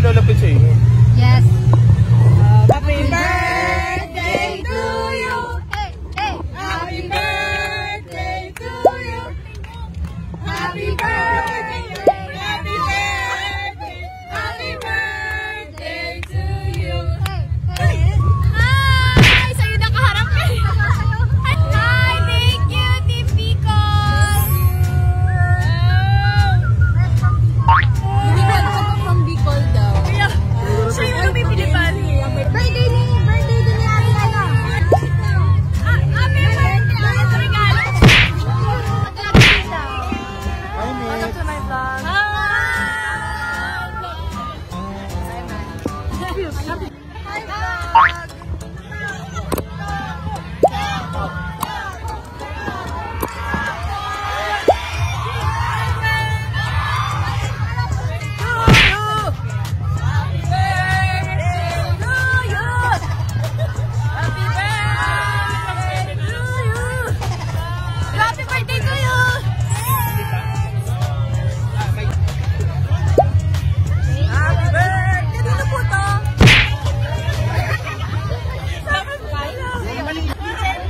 lalapit sa inyo. Yes. Happy birthday to you. Hey, hey. Happy birthday to you. Happy birthday. Happy birthday. Happy birthday to you. Hi! Sa'yo nakaharap kayo. Hi! Thank you, Team Bicol! Hindi ka from Bicol daw. Siya yung lumipilipan. Birthday din ni Ate Ana. Happy birthday! Ito regalo. Welcome to my vlog. Hi vlog. Happy birthday to you! Happy birthday. Kanino po to?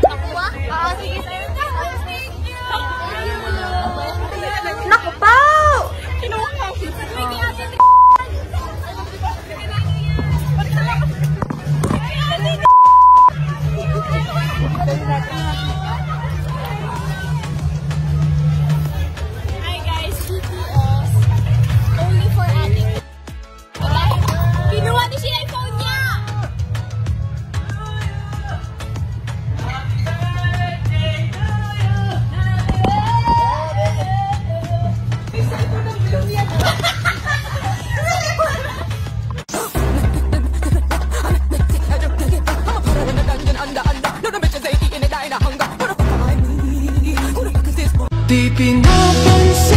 Nakuha? Oo, sige sa'yo na. Thank you! Naku po! Kinuha ka. Sige, ate. Hi guys, BTS. Only for ate. Kinuha ni siya yung phone niya. Di pinapansin